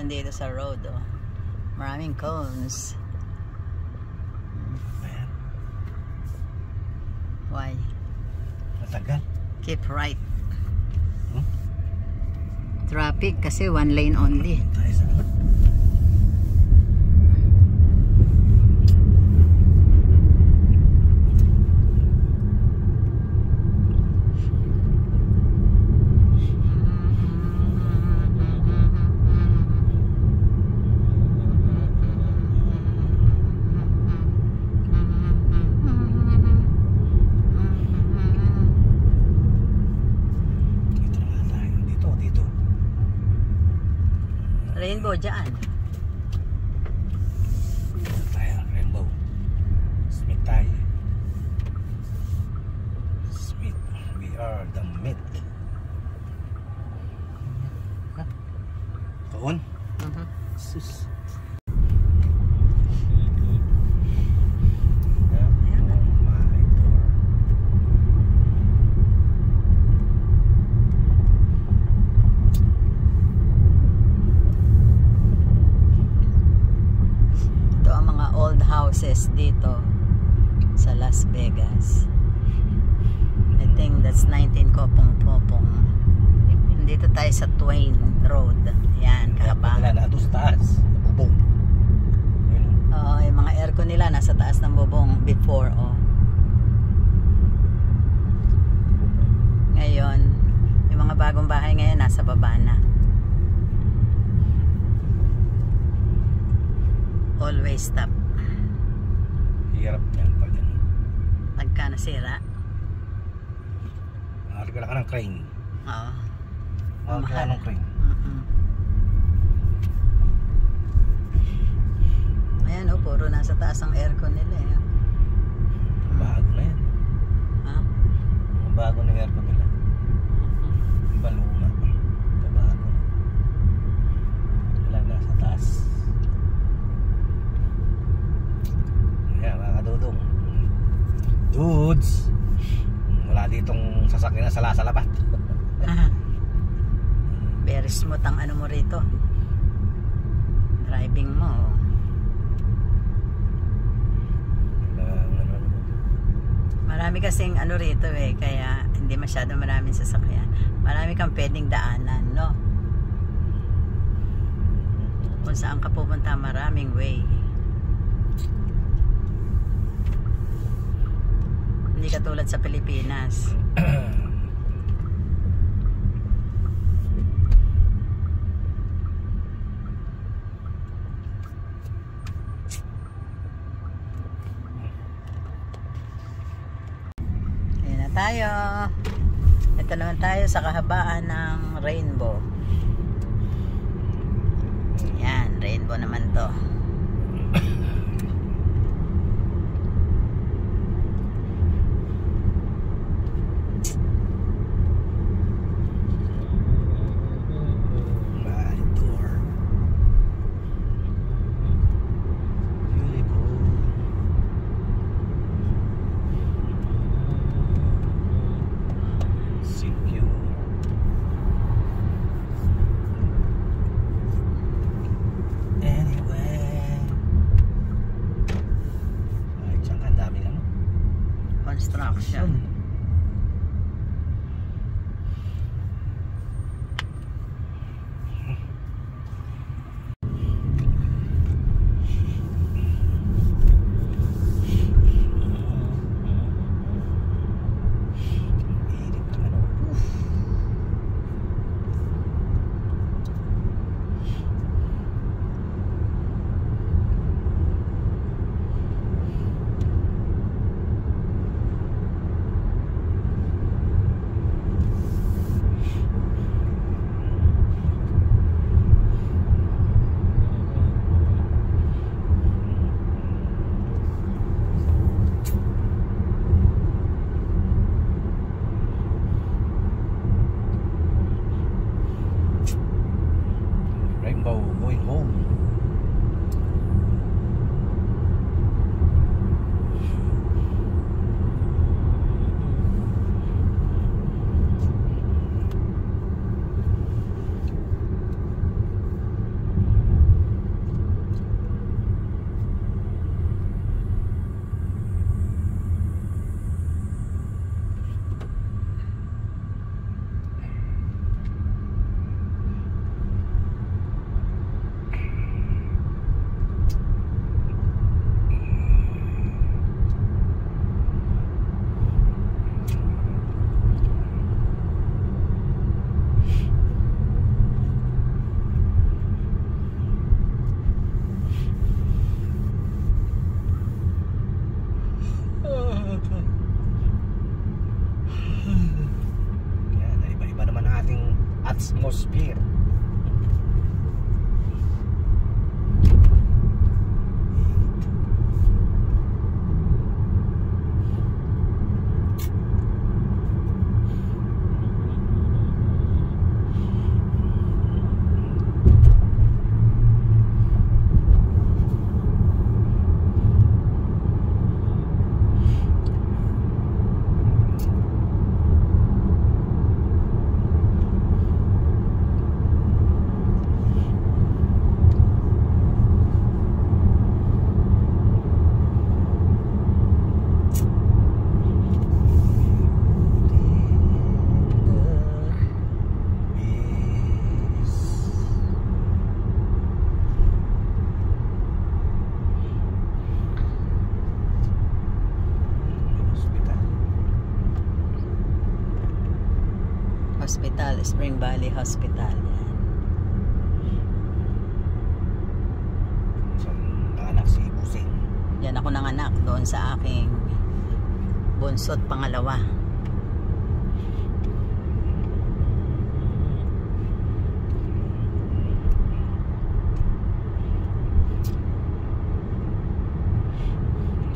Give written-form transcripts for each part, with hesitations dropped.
meron dito sa road, oh. Maraming cones. Ayan. Why? Matagal. Keep right. Traffic kasi one lane only. Tayo sa Rainbow dyan. tayo, Rainbow. Smith tayo. Smith. We are the myth. Doon? Sus. Houses dito sa Las Vegas. I think that's 19 Kopong-Popong. Dito tayo sa Twain Road. Yan, kahabang. Wala na doon sa taas. Bubong. Oo, yung mga aircon nila nasa taas ng bubong before, oh. Ngayon, yung mga bagong bahay ngayon nasa baba na. Always stop. Hirap niyan pag ano. Pagka nasira. Nakakala ka ng crane. Oo. Nakakala ng crane. Ayan, oh, puro nasa taas ang aircon nila, eh. Bago na yan. Ha? Bago na yung aircon nila. Iba luma. Ito bago. Wala nasa taas. Ayan, mga kadudong. Dudes! Wala ditong sasakyan na sa labat. Very smooth ang ano mo rito. Driving mo. Marami kasing ano rito, eh. Kaya hindi masyado maraming sasakyan. Marami kang pwedeng daanan, no? Kung saan ka pupunta, maraming way. Hindi katulad sa Pilipinas. Ayan na tayo. Ito naman tayo sa kahabaan ng Rainbow. Yan, Rainbow naman to. atmosphere. Hospital, Spring Valley Hospital. Saan nanganak si Busing? Yan ako nanganak doon sa aking bunso't pangalawa.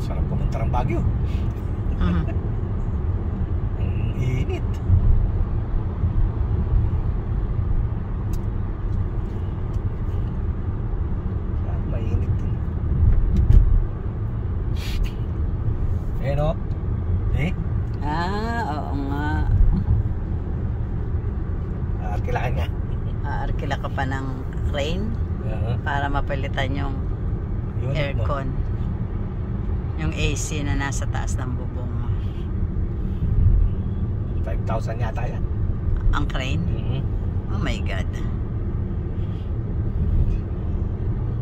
Sarap pumunta ng Baguio. Ang init. Mainit din. Eh no? Eh? Oo nga. Kailangan nga. Arkila ka pa ng crane para mapalitan yung aircon. Yung AC na nasa taas ng bubong mo. 5,000 yata yan. Ang crane? Oh my God.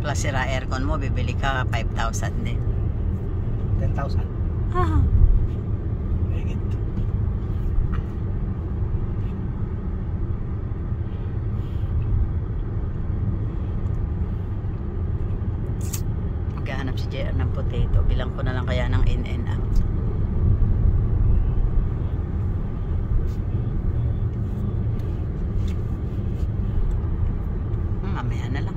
Plus sira aircon mo, bibili ka 5,000 din. 10,000. Ah. Higit. Maghahanap si JR ng potato. Bilang ko na lang kaya ng in and out. Mamaya na lang.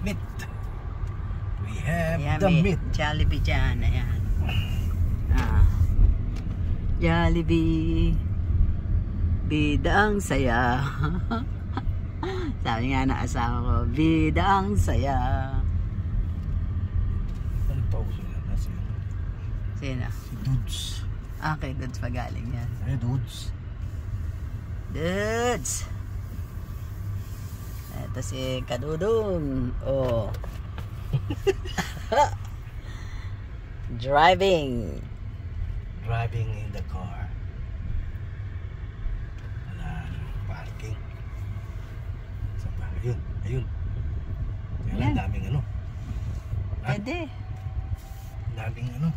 meat. We have Ayan, the meat. Jollibee dyan. Ayan. Jollibee. Bidang saya. Sabi nga ng asawa ko, bida ang saya. Ano pa uso yan? Sino? Si Dudes. Ah, kay Dudes pa galing yan. Ay, Dudes. Dudes! Ito si Kadudong. Oh. Driving. Driving in the car. Wala, parking. Saan ba? Ayun, ayun. Kaya Yan. ang daming ano. Pwede. Ang daming ano.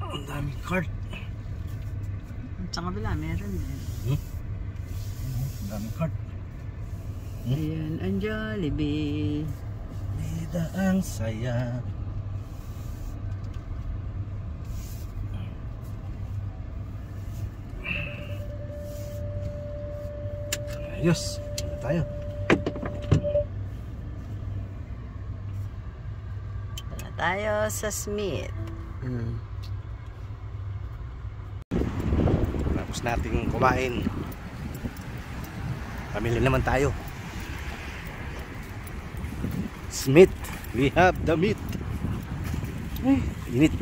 Ang daming cart. Sa kabila, meron din. Ang daming cart. Ayan, ang Jollibee. Bida ang saya. Ayos, na tayo. Wala tayo sa Smith. Tapos nating kumain. Pamili naman tayo. Smith, we have the meat. Ay, init.